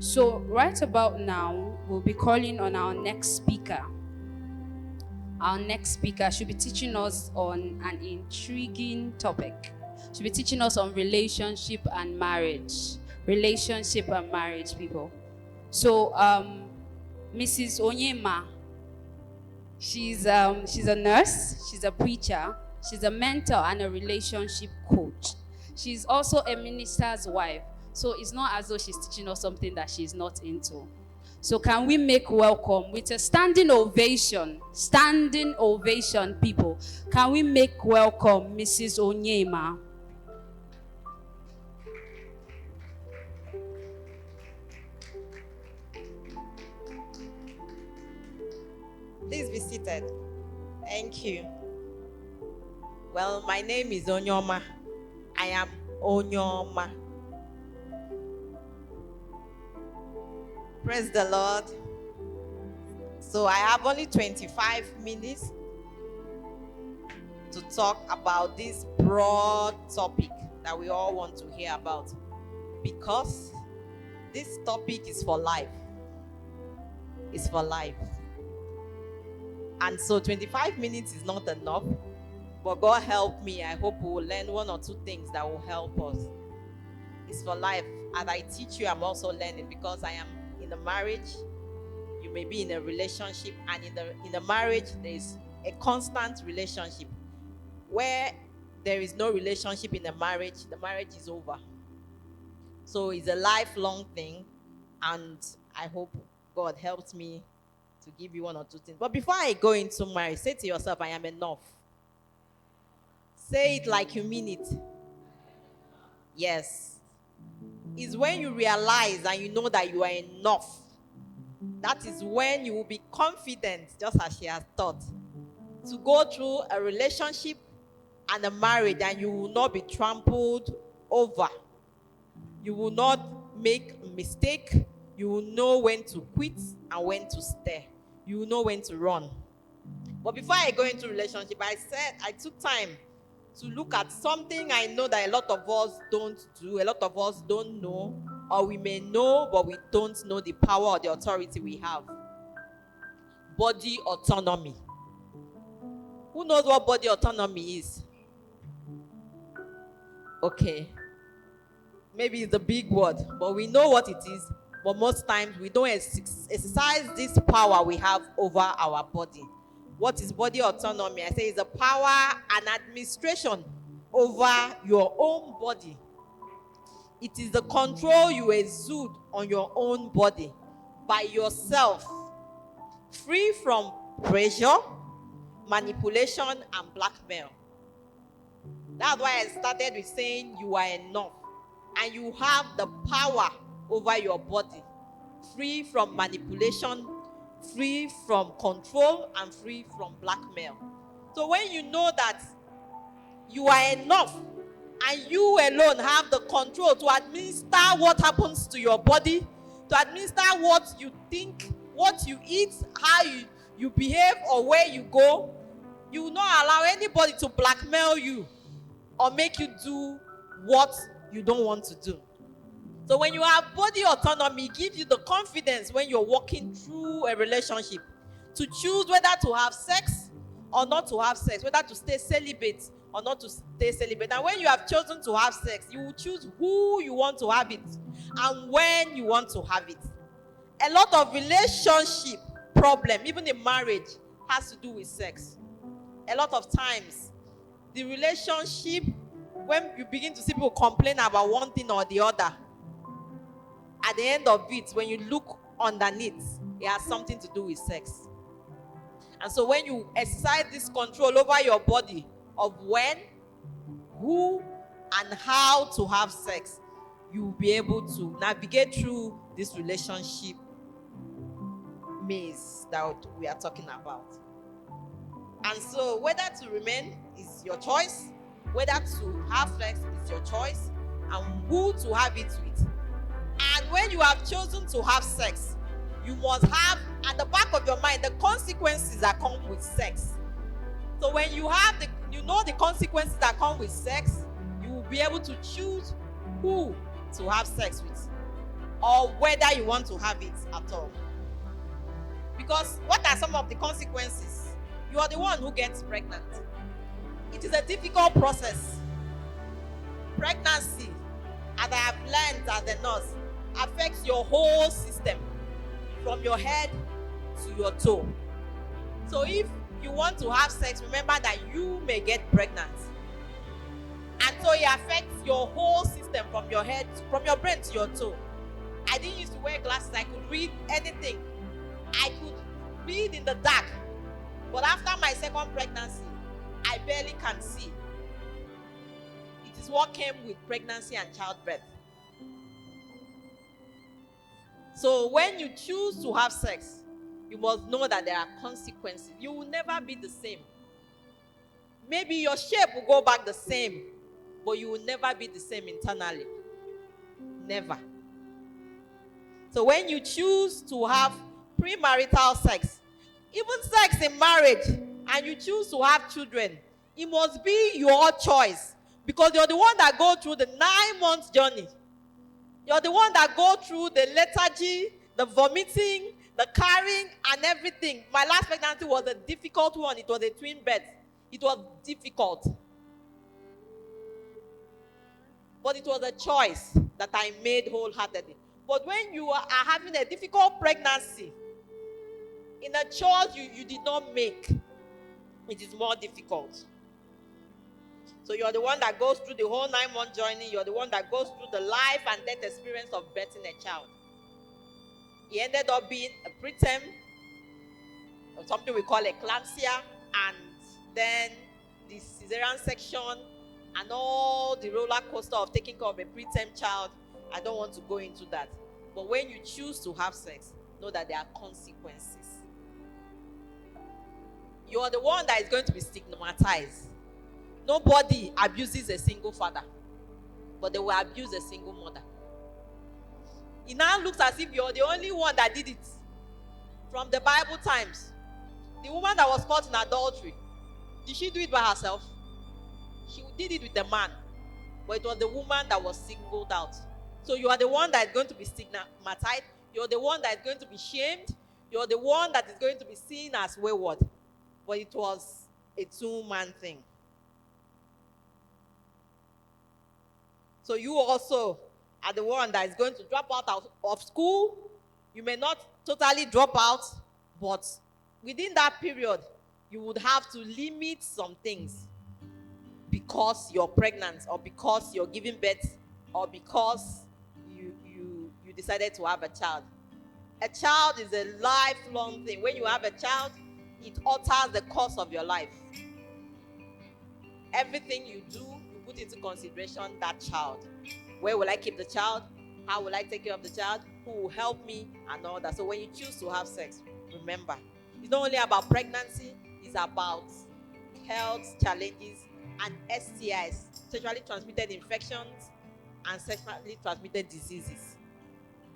So right about now, we'll be calling on our next speaker. Our next speaker should be teaching us on an intriguing topic. She'll be teaching us on relationship and marriage. Relationship and marriage, people. So, Mrs. Onyeoma, she's a nurse, she's a preacher, she's a mentor and a relationship coach. She's also a minister's wife. So it's not as though she's teaching us something that she's not into. So can we make welcome with a standing ovation, people? Can we make welcome Mrs. Onyeoma? Please be seated. Thank you. Well, my name is Onyeoma. I am Onyeoma. Praise the Lord. So I have only 25 minutes to talk about this broad topic that we all want to hear about, because this topic is for life. It's for life. And so 25 minutes is not enough, but God help me. I hope we will learn one or two things that will help us. It's for life. As I teach you, I'm also learning, because I am in a marriage. You may be in a relationship, and in a marriage, there is a constant relationship. Where there is no relationship in a marriage, the marriage is over. So it's a lifelong thing, and I hope God helps me to give you one or two things. But before I go into marriage, say to yourself, I am enough. Say it like you mean it. Yes. It's when you realize and you know that you are enough. That is when you will be confident, just as she has taught, to go through a relationship and a marriage, and you will not be trampled over. You will not make a mistake. You will know when to quit and when to stay. You will know when to run. But before I go into relationship, I took time to look at something I know that a lot of us don't do, a lot of us don't know, or we may know, but we don't know the power or the authority we have. Body autonomy. Who knows what body autonomy is? Okay. Maybe it's a big word, but we know what it is. But most times we don't exercise this power we have over our body. What is body autonomy? I say it's a power and administration over your own body. It is the control you exude on your own body by yourself, free from pressure, manipulation, and blackmail. That's why I started with saying you are enough, and you have the power over your body, free from manipulation, free from control, and free from blackmail. So when you know that you are enough and you alone have the control to administer what happens to your body, to administer what you think, what you eat, how you behave, or where you go, you will not allow anybody to blackmail you or make you do what you don't want to do. So when you have body autonomy, it gives you the confidence when you're walking through a relationship to choose whether to have sex or not to have sex, whether to stay celibate or not to stay celibate. And when you have chosen to have sex, you will choose who you want to have it and when you want to have it. A lot of relationship problem, even in marriage, has to do with sex. A lot of times, the relationship, when you begin to see people complain about one thing or the other, at the end of it, when you look underneath, it has something to do with sex. And so when you exercise this control over your body of when, who, and how to have sex, you will be able to navigate through this relationship maze that we are talking about. And so whether to remain is your choice, whether to have sex is your choice, and who to have it with. And when you have chosen to have sex, you must have at the back of your mind the consequences that come with sex. So when you have the consequences that come with sex, you will be able to choose who to have sex with. or whether you want to have it at all. Because what are some of the consequences? You are the one who gets pregnant. It is a difficult process. Pregnancy, as I have learned as a nurse, affects your whole system from your head to your toe. So if you want to have sex, remember that you may get pregnant. And so it affects your whole system from your head, from your brain to your toe. I didn't used to wear glasses. I could read anything. I could read in the dark. But after my second pregnancy, I barely can see. It is what came with pregnancy and childbirth. So when you choose to have sex, you must know that there are consequences. You will never be the same. Maybe your shape will go back the same, but you will never be the same internally. Never. So when you choose to have premarital sex, even sex in marriage, and you choose to have children, it must be your choice. Because you're the one that go through the 9-month journey. You're the one that go through the lethargy, the vomiting, the carrying, and everything. My last pregnancy was a difficult one. It was a twin birth. It was difficult. But it was a choice that I made wholeheartedly. But when you are having a difficult pregnancy, in a choice you did not make, it is more difficult. So you're the one that goes through the whole 9-month journey. You're the one that goes through the life and death experience of birthing a child. He ended up being a preterm, or something we call eclampsia, and then the cesarean section, and all the roller coaster of taking care of a preterm child. I don't want to go into that. But when you choose to have sex, know that there are consequences. You are the one that is going to be stigmatized. Nobody abuses a single father, but they will abuse a single mother. It now looks as if you're the only one that did it. From the Bible times, the woman that was caught in adultery, did she do it by herself? She did it with the man, but it was the woman that was singled out. So you are the one that is going to be stigmatized. You're the one that is going to be shamed. You're the one that is going to be seen as wayward. But it was a two-man thing. So you also are the one that is going to drop out of school. You may not totally drop out, but within that period, you would have to limit some things because you're pregnant, or because you're giving birth, or because you decided to have a child. A child is a lifelong thing. When you have a child, it alters the course of your life. Everything you do, you put into consideration that child. Where will I keep the child? How will I take care of the child? Who will help me? And all that. So when you choose to have sex, remember, it's not only about pregnancy, it's about health challenges and STIs, sexually transmitted infections and sexually transmitted diseases.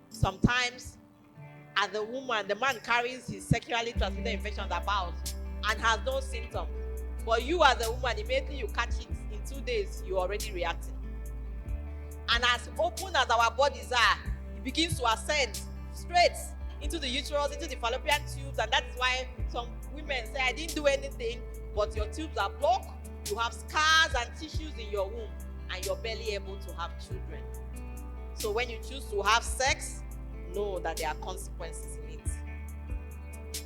Sometimes, as a woman, the man carries his sexually transmitted infections about and has no symptom. But you as a woman, immediately you catch it, in 2 days, you're already reacting. And as open as our bodies are, it begins to ascend straight into the uterus, into the fallopian tubes. And that is why some women say, I didn't do anything, but your tubes are blocked. You have scars and tissues in your womb, and you're barely able to have children. So when you choose to have sex, know that there are consequences in it.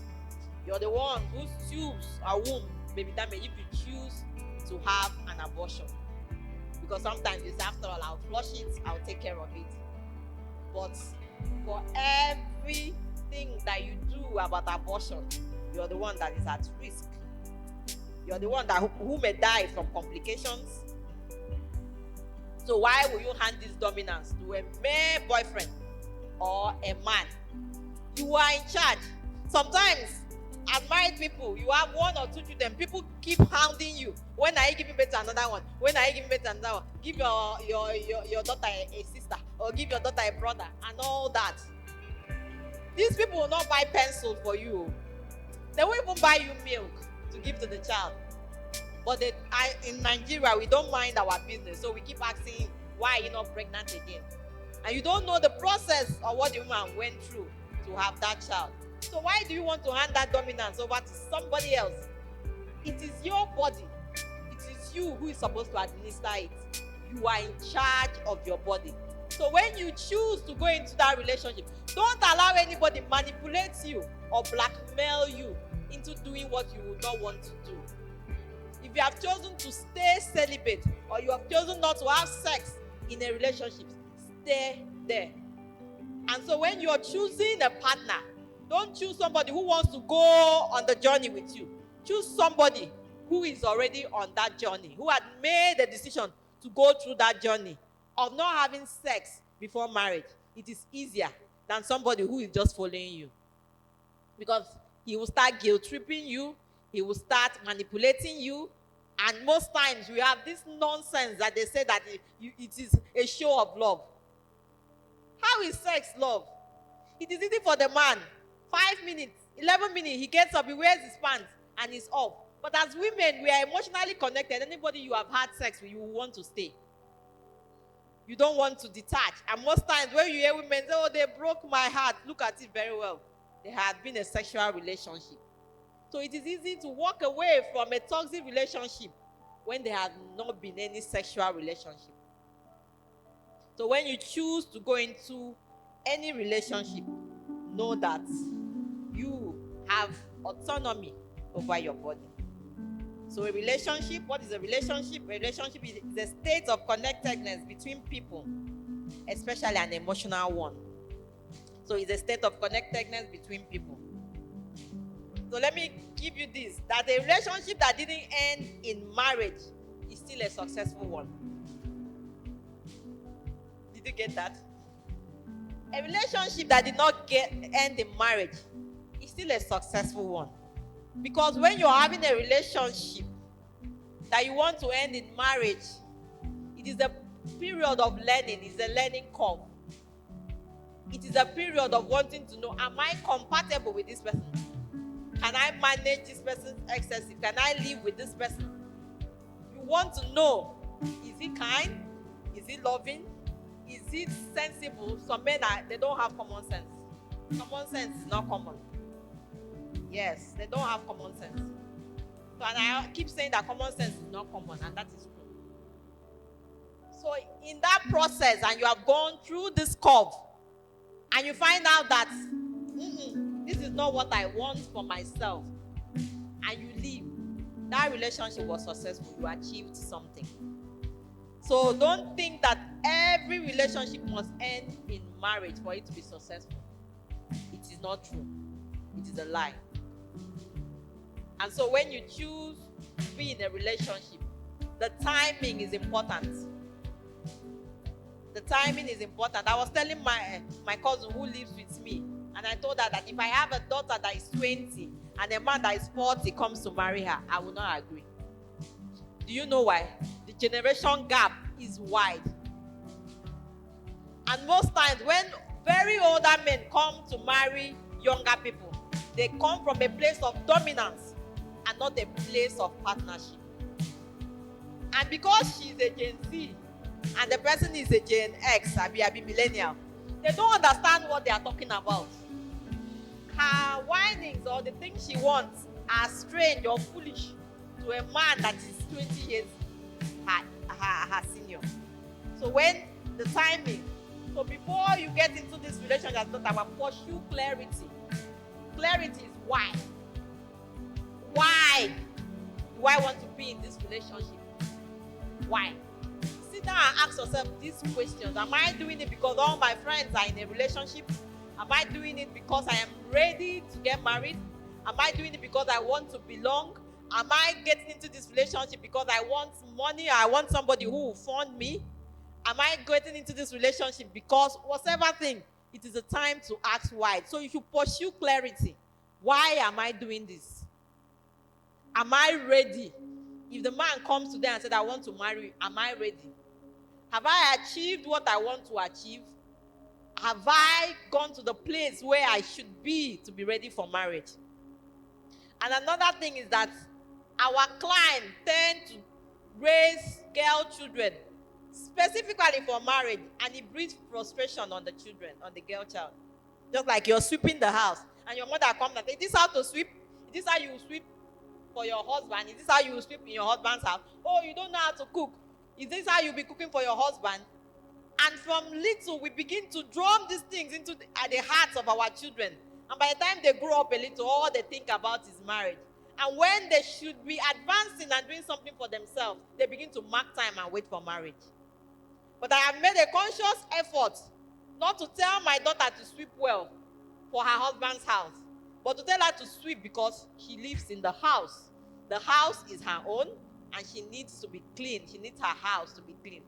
You're the one whose tubes or womb may be damaged if you choose to have an abortion. Because sometimes it's, after all, I'll flush it, I'll take care of it. But for everything that you do about abortion, you're the one that is at risk. You're the one that who may die from complications. So why will you hand this dominance to a mere boyfriend or a man? You are in charge. Sometimes, as married people, you have 1 or 2 children. People keep hounding you. When are you giving birth to another one? When are you giving birth to another one? Give your daughter a sister, or give your daughter a brother, and all that. These people will not buy pencils for you. They won't even buy you milk to give to the child. But in Nigeria, we don't mind our business. So we keep asking, why are you not pregnant again? And you don't know the process of what the woman went through to have that child. So why do you want to hand that dominance over to somebody else? It is your body. It is you who is supposed to administer it. You are in charge of your body. So when you choose to go into that relationship, don't allow anybody manipulate you or blackmail you into doing what you would not want to do. If you have chosen to stay celibate or you have chosen not to have sex in a relationship, stay there. And so when you're choosing a partner, don't choose somebody who wants to go on the journey with you. Choose somebody who is already on that journey, who had made the decision to go through that journey of not having sex before marriage. It is easier than somebody who is just following you. Because he will start guilt-tripping you, he will start manipulating you, and most times we have this nonsense that they say that it is a show of love. How is sex love? It is easy for the man. 5 minutes, 11 minutes, he gets up, he wears his pants, and he's off. But as women, we are emotionally connected. Anybody you have had sex with, you will want to stay. You don't want to detach. And most times when you hear women say, oh, they broke my heart, look at it very well. There had been a sexual relationship. So it is easy to walk away from a toxic relationship when there has not been any sexual relationship. So when you choose to go into any relationship, know that you have autonomy over your body. So a relationship, what is a relationship? A relationship is a state of connectedness between people, especially an emotional one. So it's a state of connectedness between people. So let me give you this, that a relationship that didn't end in marriage is still a successful one. Did you get that? A relationship that did not end in marriage is still a successful one. Because when you're having a relationship that you want to end in marriage, it is a period of learning, it's a learning curve. It is a period of wanting to know, am I compatible with this person? Can I manage this person's excessive? Can I live with this person? You want to know, is he kind? Is he loving? Is he sensible? Some men, they don't have common sense. Common sense is not common. Yes, they don't have common sense. So, and I keep saying that common sense is not common, and that is true. So in that process, and you have gone through this curve, and you find out that this is not what I want for myself, and you leave, that relationship was successful. You achieved something. So don't think that every relationship must end in marriage for it to be successful. It is not true. It is a lie. And so when you choose to be in a relationship, the timing is important. The timing is important. I was telling my cousin who lives with me, and I told her that if I have a daughter that is 20 and a man that is 40 comes to marry her, I will not agree. Do you know why? The generation gap is wide. And most times when very older men come to marry younger people, they come from a place of dominance and not a place of partnership. And because she's a Gen Z and the person is a Gen X, a millennial, they don't understand what they are talking about. Her whinings or the things she wants are strange or foolish to a man that is 20 years her senior. So when the timing, so before you get into this relationship, I thought about pursue clarity. Clarity is why. Why do I want to be in this relationship? Why? Sit down and ask yourself these questions. Am I doing it because all my friends are in a relationship? Am I doing it because I am ready to get married? Am I doing it because I want to belong? Am I getting into this relationship because I want money? I want somebody who will fund me? Am I getting into this relationship because whatever thing, it is a time to ask why. So you should pursue clarity. Why am I doing this? Am I ready? If the man comes today and said, I want to marry you, am I ready? Have I achieved what I want to achieve? Have I gone to the place where I should be to be ready for marriage? And another thing is that our clients tend to raise girl children specifically for marriage, and it breeds frustration on the children, on the girl child. Just like you're sweeping the house, and your mother comes and says, "Is this how to sweep? Is this how you sweep for your husband? Is this how you sweep in your husband's house? Oh, you don't know how to cook. Is this how you be cooking for your husband?" And from little, we begin to drum these things into the hearts of our children. And by the time they grow up a little, all they think about is marriage. And when they should be advancing and doing something for themselves, they begin to mark time and wait for marriage. But I have made a conscious effort not to tell my daughter to sweep well for her husband's house, but to tell her to sweep because she lives in the house. The house is her own, and she needs to be clean. She needs her house to be clean.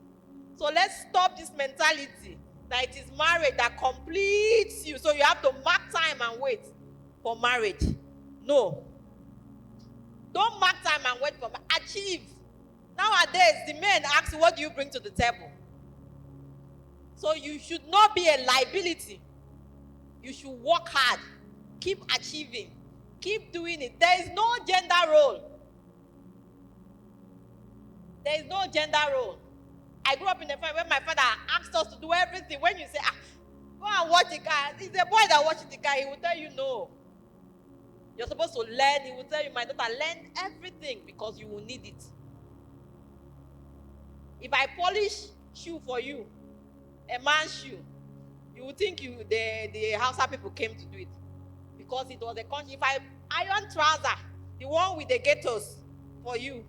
So let's stop this mentality that it is marriage that completes you. So you have to mark time and wait for marriage. No. Don't mark time and wait for marriage. Achieve. Nowadays, the men ask, what do you bring to the table? So you should not be a liability. You should work hard. Keep achieving. Keep doing it. There is no gender role. There is no gender role. I grew up in a family where my father asked us to do everything. When you say, go and watch the car, it's the boy that watches the car, he will tell you no. You're supposed to learn. He will tell you, my daughter, learn everything because you will need it. If I polish shoe for you, a man's shoe, you would think the Hausa people came to do it. Because it was a country. If I iron trouser, the one with the ghettos for you,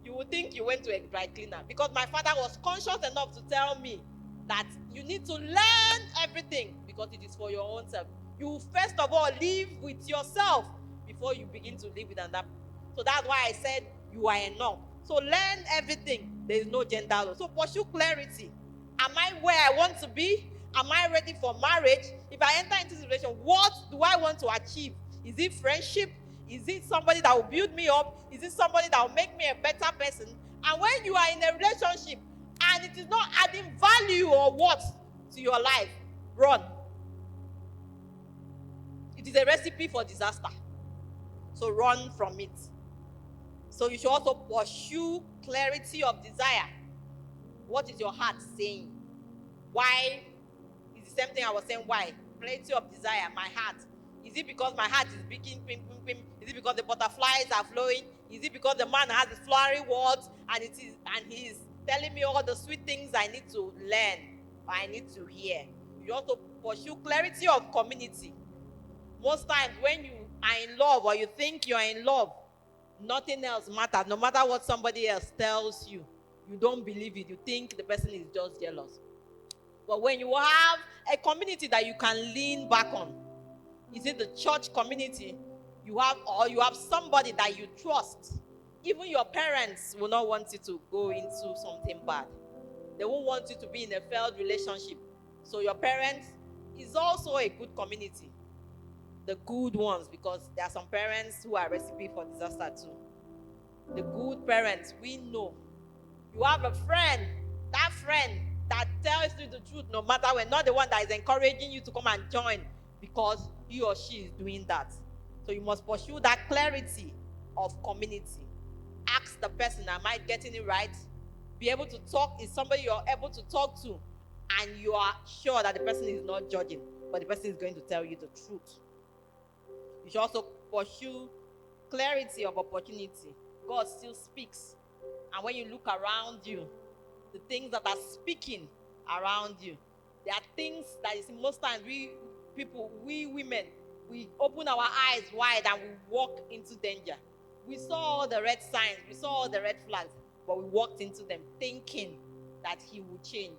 you would think you went to a dry cleaner. Because my father was conscious enough to tell me that you need to learn everything because it is for your own self. You first of all live with yourself before you begin to live with another. So that's why I said you are enough. So learn everything. There is no gender role. So pursue clarity. Am I where I want to be? Am I ready for marriage? If I enter into this relationship, what do I want to achieve? Is it friendship? Is it somebody that will build me up? Is it somebody that will make me a better person? And when you are in a relationship and it is not adding value or worth to your life, run. It is a recipe for disaster. So run from it. So you should also pursue clarity of desire. What is your heart saying? Why? It's the same thing I was saying. Why? Clarity of desire, my heart. Is it because my heart is beating, pim, pim, pim? Is it because the butterflies are flowing? Is it because the man has the flowery words and he is telling me all the sweet things I need to learn or I need to hear? You also pursue clarity of community. Most times when you are in love or you think you are in love, nothing else matters. No matter what somebody else tells you, you don't believe it. You think the person is just jealous. But when you have a community that you can lean back on, is it the church community you have somebody that you trust? Even your parents will not want you to go into something bad. They won't want you to be in a failed relationship. So your parents is also a good community. The good ones, because there are some parents who are a recipe for disaster too. The good parents, we know. You have a friend, that tells you the truth no matter when, not the one that is encouraging you to come and join because he or she is doing that. So you must pursue that clarity of community. Ask the person, am I getting it right? Be able to talk. Is somebody you're able to talk to and you are sure that the person is not judging, but the person is going to tell you the truth. You should also pursue clarity of opportunity. God still speaks. And when you look around you, the things that are speaking around you, there are things that is most times we women, we open our eyes wide and we walk into danger. We saw all the red signs, we saw all the red flags, but we walked into them thinking that he would change.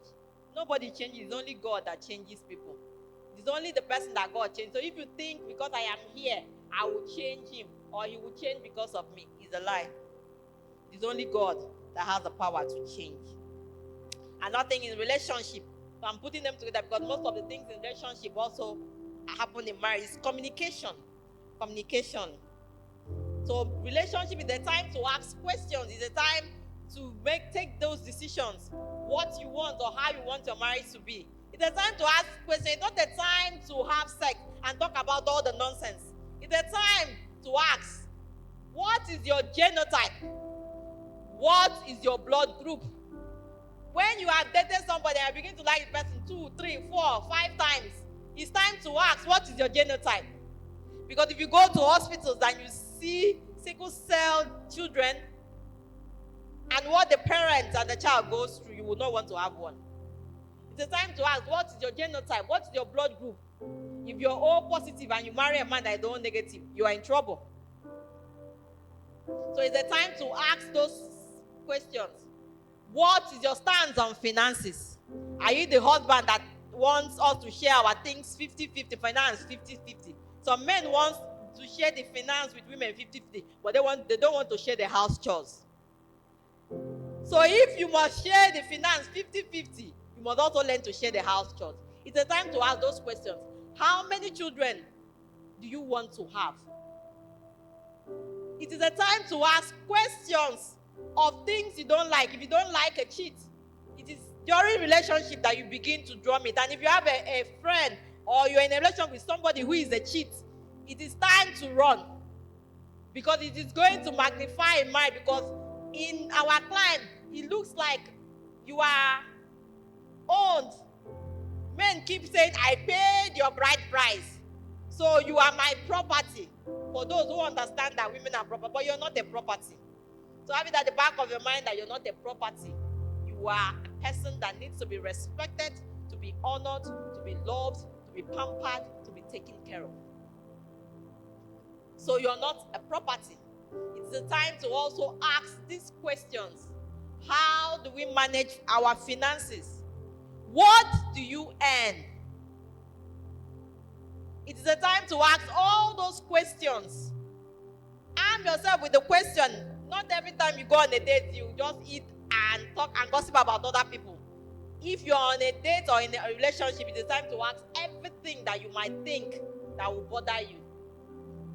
Nobody changes. It's only God that changes people. It's only the person that God changes. So if you think because I am here, I will change him or he will change because of me, it's a lie. It's only God that has the power to change. Another thing in relationship, so I'm putting them together because most of the things in relationship also happen in marriage, is communication. Communication. So relationship is the time to ask questions. It's the time to take those decisions. What you want or how you want your marriage to be. It's the time to ask questions. It's not the time to have sex and talk about all the nonsense. It's the time to ask, what is your genotype? What is your blood group? When you have dated somebody and you begin to like the person 2, 3, 4, 5 times, it's time to ask, what is your genotype? Because if you go to hospitals and you see sickle cell children and what the parents and the child goes through, you will not want to have one. It's a time to ask, what is your genotype? What is your blood group? If you're O positive and you marry a man that is O negative, you are in trouble. So it's a time to ask those questions. What is your stance on finances? Are you the husband that wants us to share our things 50-50, finance 50-50? Some men want to share the finance with women 50-50, but they don't want to share the house chores. So if you must share the finance 50-50, you must also learn to share the house chores. It's a time to ask those questions. How many children do you want to have? It is a time to ask questions of things you don't like. If you don't like a cheat, it is during relationship that you begin to drum it. And if you have a friend or you're in a relationship with somebody who is a cheat, it is time to run. Because it is going to magnify in mind. Because in our climb, it looks like you are owned. Men keep saying, I paid your bride price, so you are my property. For those who understand that women are property, but you're not a property. So have it at the back of your mind that you're not a property. You are a person that needs to be respected, to be honored, to be loved, to be pampered, to be taken care of. So you're not a property. It's the time to also ask these questions. How do we manage our finances? What do you earn? It is a time to ask all those questions. Arm yourself with the question. Not every time you go on a date, you just eat and talk and gossip about other people. If you're on a date or in a relationship, it is time to ask everything that you might think that will bother you.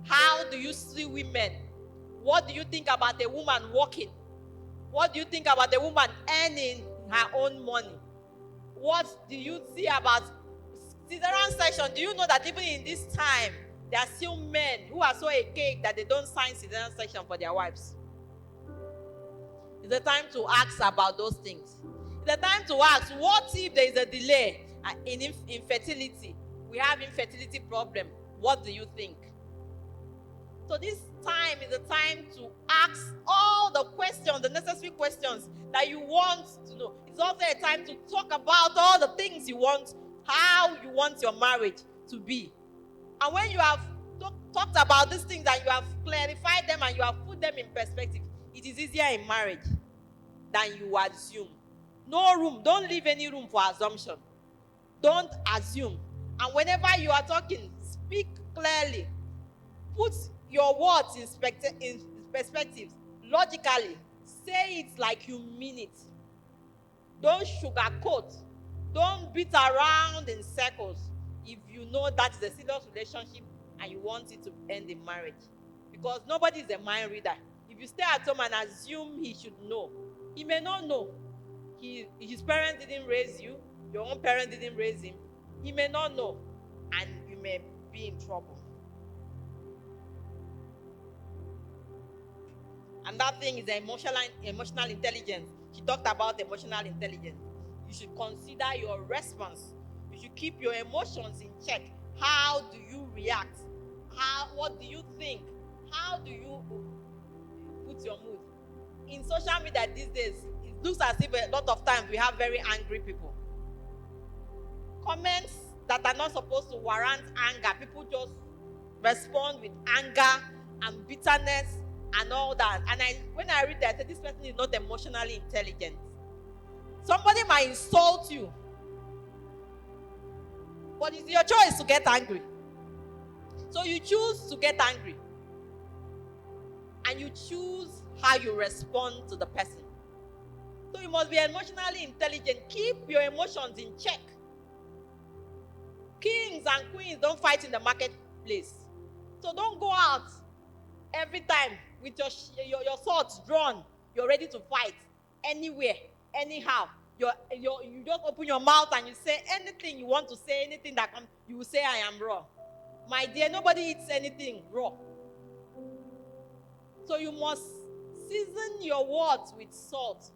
How do you see women? What do you think about a woman working? What do you think about a woman earning her own money? What do you see about cesarean section? Do you know that even in this time, there are still men who are so archaic that they don't sign cesarean section for their wives? It's a time to ask about those things. It's a time to ask, what if there is a delay in infertility? We have infertility problem. What do you think? So this time is a time to ask all the questions, the necessary questions that you want to know. It's also a time to talk about all the things you want, how you want your marriage to be. And when you have talked about these things and you have clarified them and you have put them in perspective, it is easier in marriage than you assume. No room. Don't leave any room for assumption. Don't assume. And whenever you are talking, speak clearly. Put your words in perspective. Logically. Say it like you mean it. Don't sugarcoat. Don't beat around in circles if you know that is a serious relationship and you want it to end in marriage. Because nobody is a mind reader. If you stay at home and assume he should know, he may not know. His parents didn't raise you. Your own parents didn't raise him. He may not know. And you may be in trouble. And that thing is emotional intelligence. She talked about emotional intelligence. You should consider your response. You should keep your emotions in check. How do you react? What do you think? How do you put your mood? In social media these days, it looks as if a lot of times we have very angry people. Comments that are not supposed to warrant anger, people just respond with anger and bitterness and all that. And when I read that, I said, this person is not emotionally intelligent. Somebody might insult you, but it's your choice to get angry. So you choose to get angry. And you choose how you respond to the person. So you must be emotionally intelligent. Keep your emotions in check. Kings and queens don't fight in the marketplace. So don't go out every time with your swords drawn. You're ready to fight anywhere, anyhow. You just open your mouth and you say anything you want to say, anything that comes, you will say, I am raw. My dear, nobody eats anything raw. So you must season your words with salt.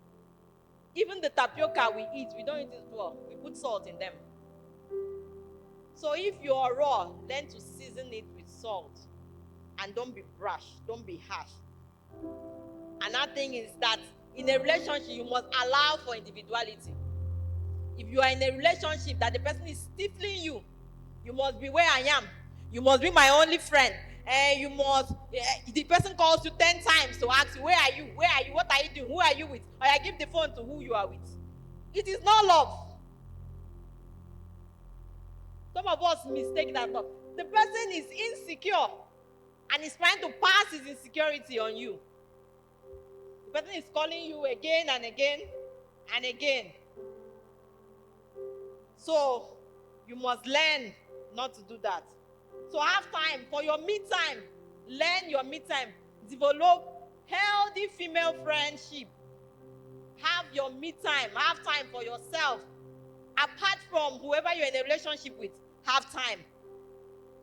Even the tapioca we eat, we don't eat it raw. We put salt in them. So if you are raw, learn to season it with salt. And don't be brash. Don't be harsh. Another thing is that in a relationship, you must allow for individuality. If you are in a relationship that the person is stifling you, you must be where I am. You must be my only friend. You must, the person calls you 10 times to ask you, where are you? Where are you? What are you doing? Who are you with? Or I give the phone to who you are with. It is not love. Some of us mistake that love. The person is insecure and is trying to pass his insecurity on you. The person is calling you again and again and again. So you must learn not to do that. So have time for your me time. Learn your me time. Develop healthy female friendship. Have your me time. Have time for yourself. Apart from whoever you're in a relationship with, have time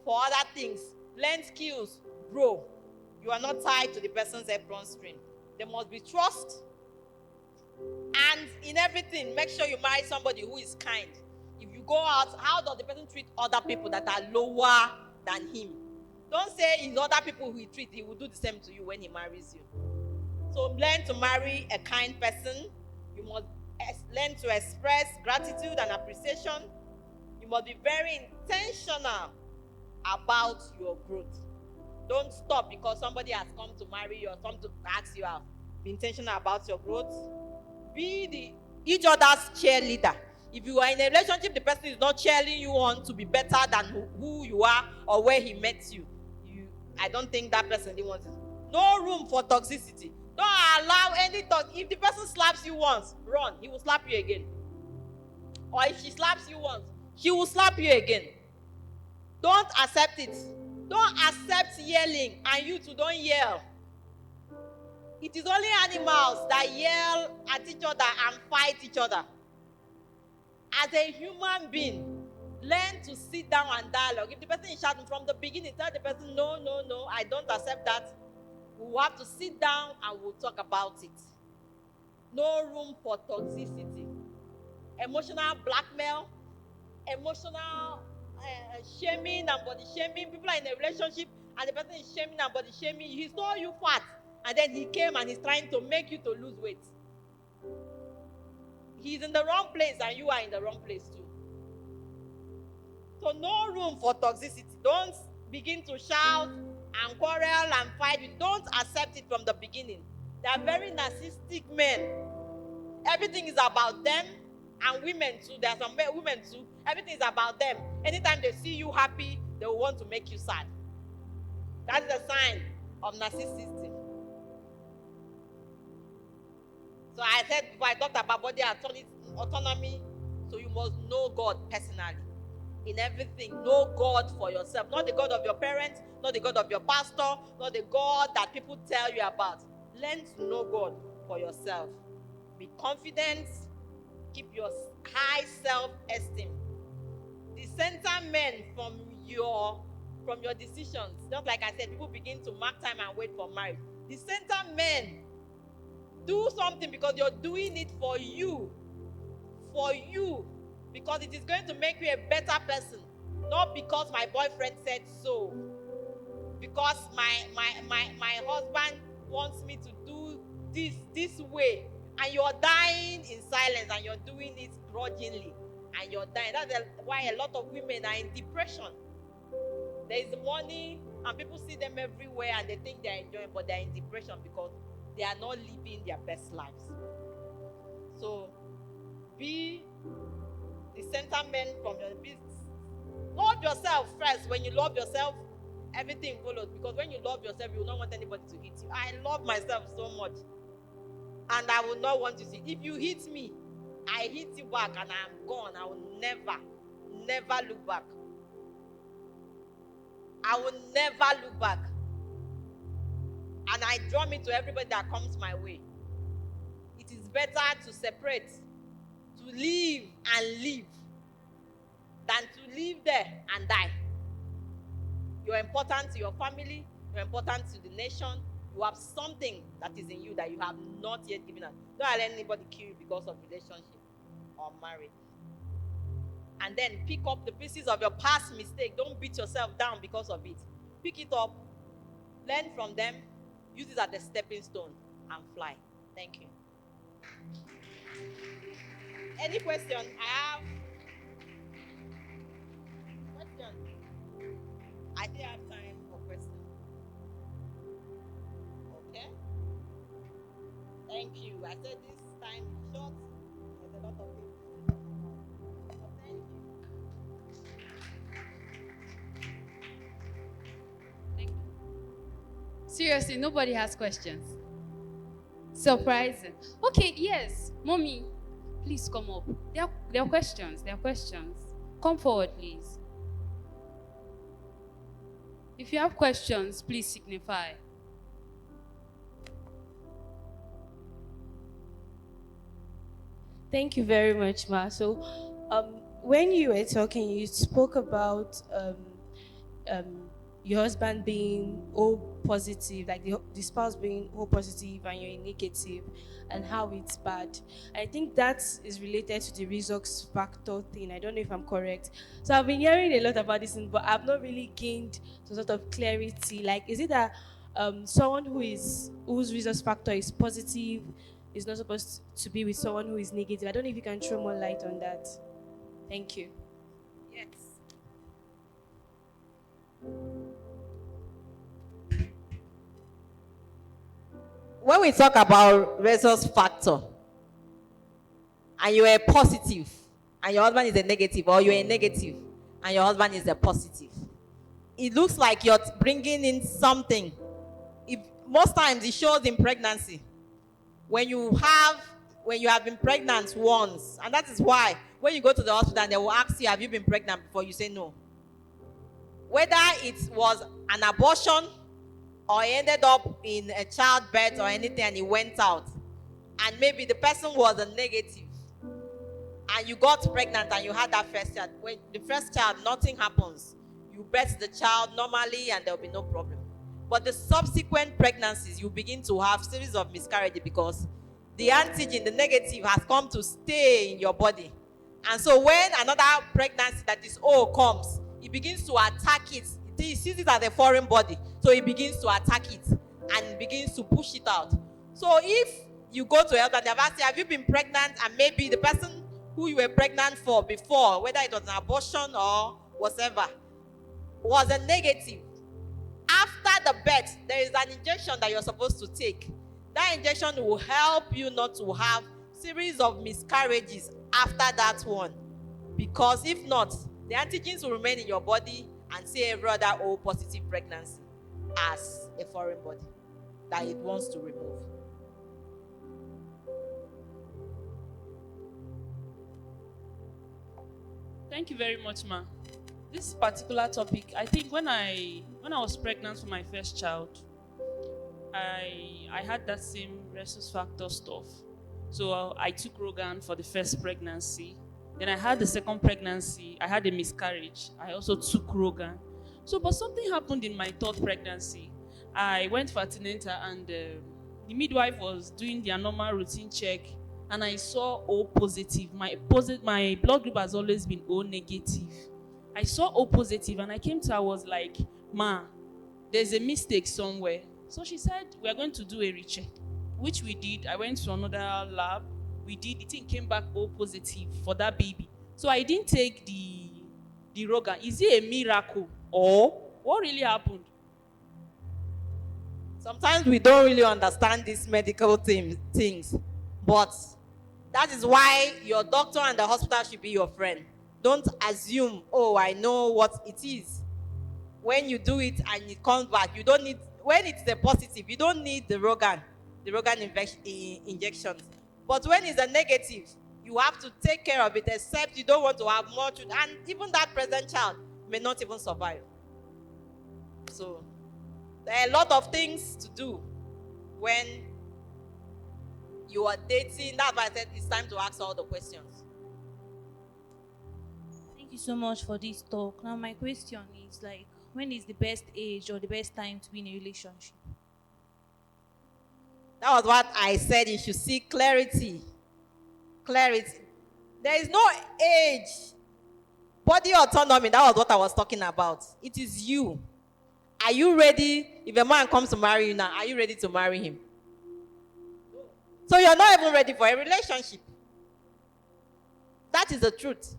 for other things. Learn skills. Grow. You are not tied to the person's apron string. There must be trust. And in everything, make sure you marry somebody who is kind. If you go out, how does the person treat other people that are lower than him? Don't say it's other people who he treats. He will do the same to you when he marries you. So learn to marry a kind person. You must learn to express gratitude and appreciation. You must be very intentional about your growth. Don't stop because somebody has come to marry you or come to ask you out. Be intentional about your growth. Be each other's cheerleader. If you are in a relationship, the person is not cheering you on to be better than who you are or where he met you. I don't think that person wants it. No room for toxicity. Don't allow any talk. If the person slaps you once, run. He will slap you again. Or if she slaps you once, she will slap you again. Don't accept it. Don't accept yelling, and you too don't yell. It is only animals that yell at each other and fight each other. As a human being, learn to sit down and dialogue. If the person is shouting from the beginning, tell the person, no, I don't accept that. We will have to sit down and we'll talk about it. No room for toxicity. Emotional blackmail, emotional shaming and body shaming. People are in a relationship and the person is shaming and body shaming. He saw you fat and then he came and he's trying to make you to lose weight. He's in the wrong place and you are in the wrong place too. So no room for toxicity. Don't begin to shout and quarrel and fight. Don't accept it from the beginning. They are very narcissistic men. Everything is about them, and women too. There are some women too. Everything is about them. Anytime they see you happy, they will want to make you sad. That is a sign of narcissism. So I said before, I talked about body autonomy. So you must know God personally. In everything, know God for yourself. Not the God of your parents, not the God of your pastor, not the God that people tell you about. Learn to know God for yourself. Be confident. Keep your high self-esteem. Decenter men from your decisions. Just like I said, people begin to mark time and wait for marriage. Decenter men. Do something because you're doing it for you. For you. Because it is going to make you a better person. Not because my boyfriend said so. Because my husband wants me to do this way. And you're dying in silence and you're doing it grudgingly. And you're dying. That's why a lot of women are in depression. There is money and people see them everywhere and they think they're enjoying, but they're in depression because they are not living their best lives. So be the sentiment from your business. Love yourself first. When you love yourself, everything follows. Because when you love yourself, you will not want anybody to hit you. I love myself so much. And I will not want to see. If you hit me, I hit you back and I'm gone. I will never look back. I will never look back. And I draw me to everybody that comes my way. It is better to separate, to live and live, than to live there and die. You're important to your family. You're important to the nation. You have something that is in you that you have not yet given out. Don't let anybody kill you because of relationship or marriage. And then pick up the pieces of your past mistake. Don't beat yourself down because of it. Pick it up, learn from them, use it as a stepping stone, and fly. Thank you. Any question? I have question. I still have time for questions. Okay. Thank you. I said this time is short. There's a lot of things to talk about. So thank you. Thank you. Seriously, nobody has questions. Surprising. Okay, yes, mommy, please come up. There are questions. There are questions. Come forward, please. If you have questions, please signify. Thank you very much, Ma. So, when you were talking, you spoke about your husband being O positive, like the spouse being O positive and you're negative, and how it's bad. I think that is related to the resource factor thing. I don't know if I'm correct. So I've been hearing a lot about this, but I've not really gained some sort of clarity. Like, is it that someone whose resource factor is positive is not supposed to be with someone who is negative? I don't know if you can throw more light on that. Thank you. Yes. When we talk about resource factor, and you are a positive, and your husband is a negative, or you're a negative, and your husband is a positive, it looks like you're bringing in something. Most times it shows in pregnancy. When you have been pregnant once, and that is why when you go to the hospital and they will ask you, have you been pregnant before? You say no. Whether it was an abortion or ended up in a childbirth or anything and it went out, and maybe the person was a negative, and you got pregnant and you had that first child. When the first child, nothing happens. You birth the child normally and there will be no problem. But the subsequent pregnancies, you begin to have series of miscarriages because the antigen, the negative, has come to stay in your body. And so when another pregnancy that is O comes, it begins to attack it. It sees it as a foreign body. So it begins to attack it and begins to push it out. So if you go to health and they've asked you, have you been pregnant? And maybe the person who you were pregnant for before, whether it was an abortion or whatever, was a negative. After the birth, there is an injection that you're supposed to take. That injection will help you not to have series of miscarriages after that one. Because if not, the antigens will remain in your body and see every other O positive pregnancy as a foreign body that it wants to remove. Thank you very much, ma. This particular topic, I think when I was pregnant for my first child, I had that same rhesus factor stuff. So I took Rogan for the first pregnancy. Then I had the second pregnancy. I had a miscarriage. I also took Rogan. So, but something happened in my third pregnancy. I went for antenatal and the midwife was doing their normal routine check, and I saw O positive. My blood group has always been O negative. I saw O positive and I came to her, I was like, ma, there's a mistake somewhere. So she said, we are going to do a recheck, which we did. I went to another lab. We did, the thing came back O positive for that baby. So I didn't take the Rogan. Is it a miracle or what really happened? Sometimes we don't really understand these medical things, but that is why your doctor and the hospital should be your friend. Don't assume, oh, I know what it is. When you do it and it comes back, you don't need, when it's a positive, you don't need the Rogan injections. But when it's a negative, you have to take care of it, except you don't want to have more children. And even that present child may not even survive. So there are a lot of things to do when you are dating. That's why I said it's time to ask all the questions. Thank you so much for this talk. Now my question is, like, when is the best age or the best time to be in a relationship? That was what I said. You should see clarity. Clarity. There is no age. Body autonomy, that was what I was talking about. It is you. Are you ready? If a man comes to marry you now, are you ready to marry him? So you're not even ready for a relationship. That is the truth.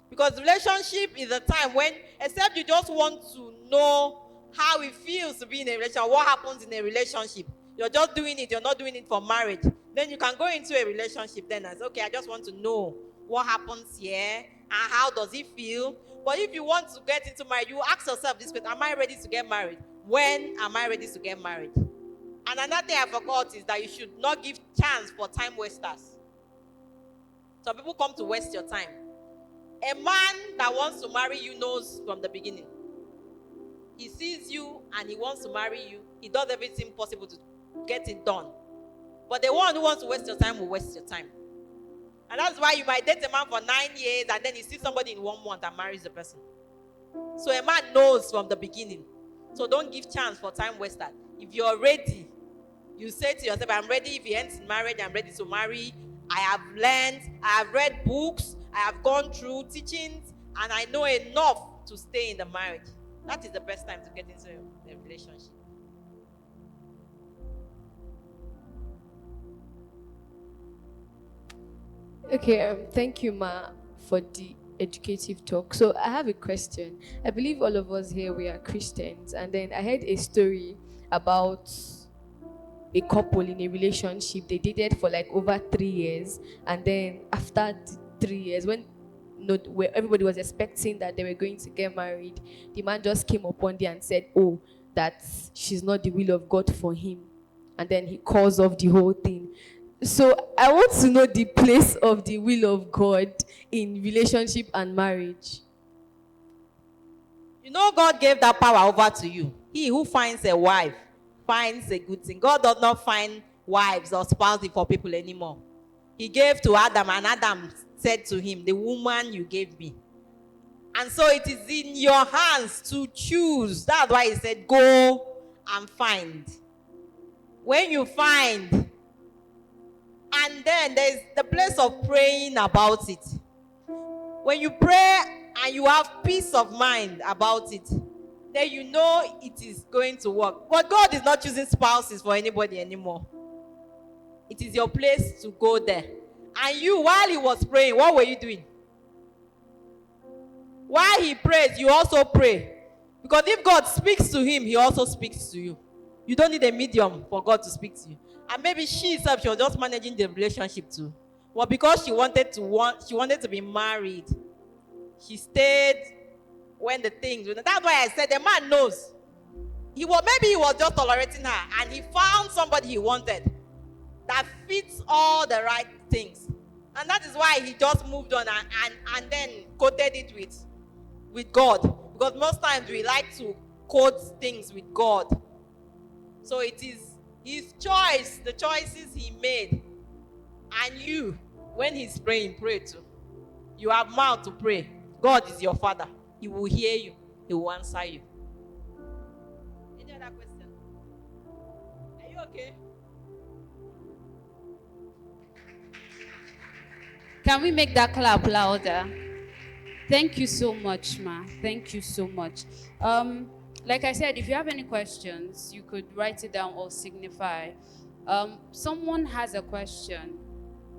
Because relationship is a time when, except you just want to know how it feels to be in a relationship, what happens in a relationship. You're just doing it, you're not doing it for marriage. Then you can go into a relationship then and say, okay, I just want to know what happens here and how does it feel. But if you want to get into marriage, you ask yourself this question: am I ready to get married? When am I ready to get married? And another thing I forgot is that you should not give chance for time wasters. Some people come to waste your time. A man that wants to marry you knows from the beginning. He sees you and he wants to marry you. He does everything possible to get it done. But the one who wants to waste your time will waste your time. And that's why you might date a man for 9 years and then you see somebody in 1 month and marries the person. So a man knows from the beginning. So don't give chance for time wasters. If you're ready, you say to yourself, I'm ready. If he ends in marriage, I'm ready to marry. I have learned, I have read books, I have gone through teachings, and I know enough to stay in the marriage. That is the best time to get into a relationship. Okay, thank you, Ma, for the educative talk. So I have a question. I believe all of us here, we are Christians. And then I heard a story about a couple in a relationship. They dated for like over 3 years. And then after 3 years, when where everybody was expecting that they were going to get married, the man just came up one day and said, oh, that she's not the will of God for him. And then he calls off the whole thing. So I want to know the place of the will of God in relationship and marriage. You know, God gave that power over to you. He who finds a wife finds a good thing. God does not find wives or spouses for people anymore. He gave to Adam, and Adam said to him, the woman you gave me. And so it is in your hands to choose. That's why he said, go and find. When you find, and then there's the place of praying about it. When you pray and you have peace of mind about it, then you know it is going to work. But God is not choosing spouses for anybody anymore. It is your place to go there. And you, while he was praying, what were you doing? While he prays, you also pray. Because if God speaks to him, he also speaks to you. You don't need a medium for God to speak to you. And maybe she herself, she was just managing the relationship too. Well, because she wanted to be married, she stayed when the things. That's why I said the man knows. Maybe he was just tolerating her, and he found somebody he wanted that fits all the right things. And that is why he just moved on and then quoted it with God. Because most times we like to quote things with God. So it is his choice, the choices he made. And you, when he's praying, pray too. You have mouth to pray. God is your father. He will hear you. He will answer you. Any other question? Are you okay? Can we make that clap louder? Thank you so much, Ma. Thank you so much. Like I said, if you have any questions, you could write it down or signify. Someone has a question.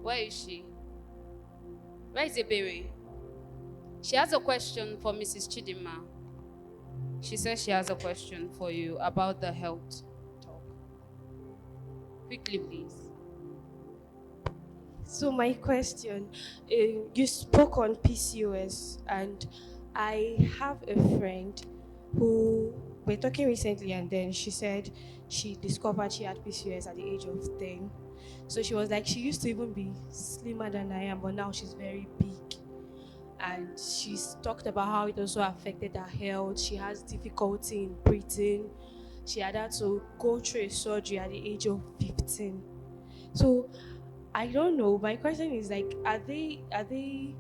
Where is she? Where is Ebere? She has a question for Mrs. Chidima. She says she has a question for you about the health talk. Quickly, please. So my question, you spoke on PCOS, and I have a friend who we're talking recently, and then she said she discovered she had PCOS at the age of 10. So she was like, she used to even be slimmer than I am, but now she's very big. And she's talked about how it also affected her health. She has difficulty in breathing. She had to go through a surgery at the age of 15. So I don't know. My question is like, are they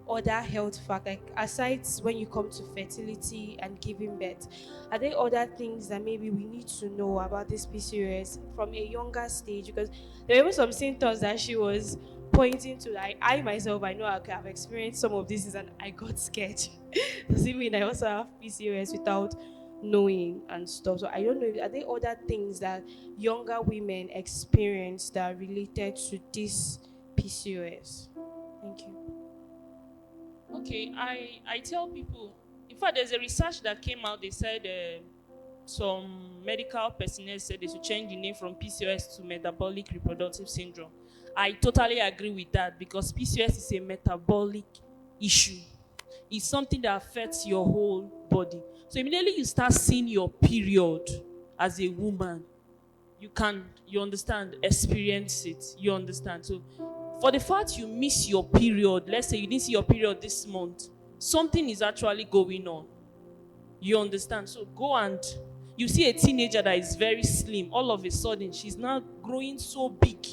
other health facts, like aside when you come to fertility and giving birth, are there other things that maybe we need to know about this PCOS from a younger stage? Because there were some symptoms that she was pointing to. Like I myself, I know I've experienced some of this and I got scared. Does it mean I also have PCOS without knowing and stuff? So I don't know. Are there other things that younger women experience that are related to this PCOS? Thank you. Okay, I tell people, in fact, there's a research that came out. They said some medical personnel said they should change the name from PCOS to metabolic reproductive syndrome. I totally agree with that because PCOS is a metabolic issue. It's something that affects your whole body. So immediately you start seeing your period as a woman, you understand, experience it. You understand. So for the fact you miss your period, let's say you didn't see your period this month, something is actually going on. You understand? So go and you see a teenager that is very slim, all of a sudden she's now growing so big.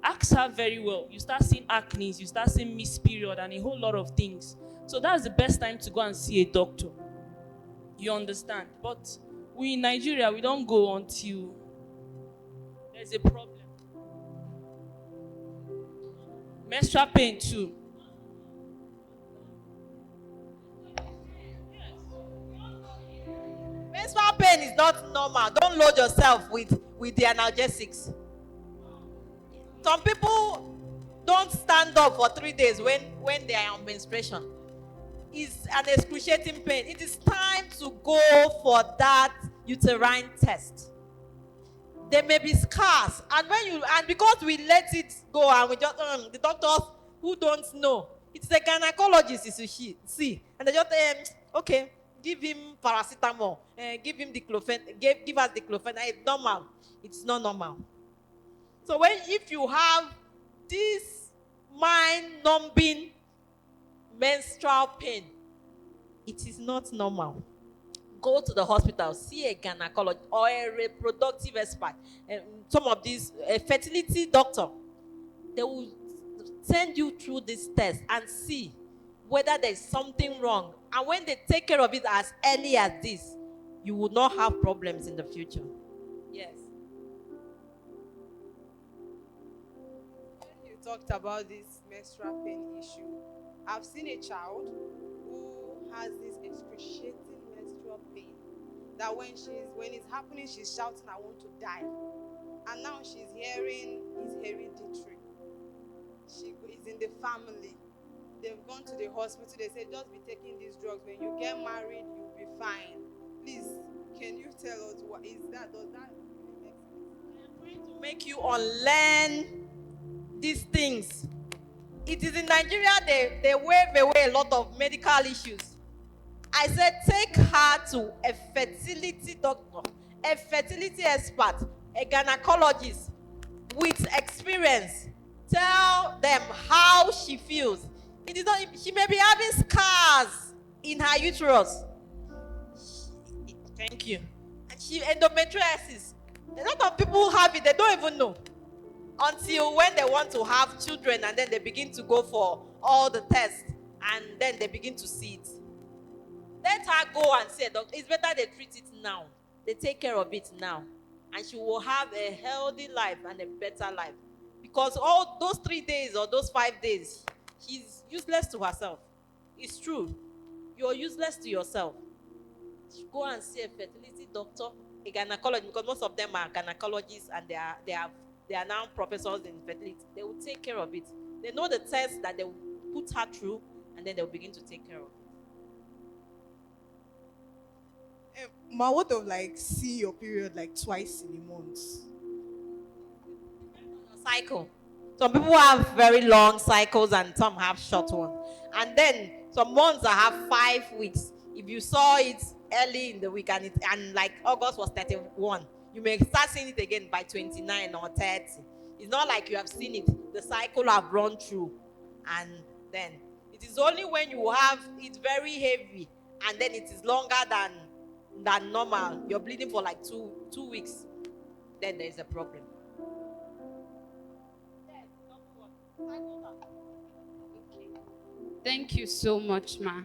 Ask her very well. You start seeing acne, you start seeing missed period and a whole lot of things. So that's the best time to go and see a doctor. You understand? But we in Nigeria, we don't go until there's a problem. Menstrual pain too. Menstrual pain is not normal. Don't load yourself with the analgesics. Some people don't stand up for 3 days when they are on menstruation. It's an excruciating pain. It is time to go for that uterine test. There may be scars, and because we let it go and we just the doctors who don't know, it's the gynecologist you should see, and they just okay, give him paracetamol, give him diclofenac, give us diclofenac. It's normal. It's not normal. So if you have this mind-numbing menstrual pain, it is not normal. Go to the hospital, see a gynecologist or a reproductive expert. Some of these, a fertility doctor, they will send you through this test and see whether there's something wrong. And when they take care of it as early as this, you will not have problems in the future. Yes. When you talked about this menstrual pain issue, I've seen a child who has this excruciating menstrual pain that when it's happening, she's shouting, "I want to die." And now she's hearing it's hereditary. She is in the family. They've gone to the hospital. They say, "Just be taking these drugs. When you get married, you'll be fine." Please, can you tell us what is that? Does that really make sense? I'm trying to make you unlearn these things. It is in Nigeria they wave away a lot of medical issues. I said, take her to a fertility doctor, a fertility expert, a gynecologist with experience. Tell them how she feels. It is not. She may be having scars in her uterus. Thank you. And endometriosis. A lot of people have it. They don't even know until when they want to have children, and then they begin to go for all the tests, and then they begin to see it. Let her go and say, "Doctor, it's better they treat it now. They take care of it now, and she will have a healthy life and a better life." Because all those 3 days or those 5 days, she's useless to herself. It's true. You're useless to yourself. Go and see a fertility doctor, a gynecologist, because most of them are gynecologists and they are now professors in fertility. They will take care of it. They know the tests that they will put her through, and then they will begin to take care of it. Ma, what of like see your period like twice in a month? Cycle. Some people have very long cycles and some have short ones. And then some months that have 5 weeks. If you saw it early in the week and like August was 31, you may start seeing it again by 29 or 30. It's not like you have seen it. The cycle have run through. And then it is only when you have it very heavy and then it is longer than normal. You're bleeding for like two weeks. Then there's a problem. Thank you so much, Ma.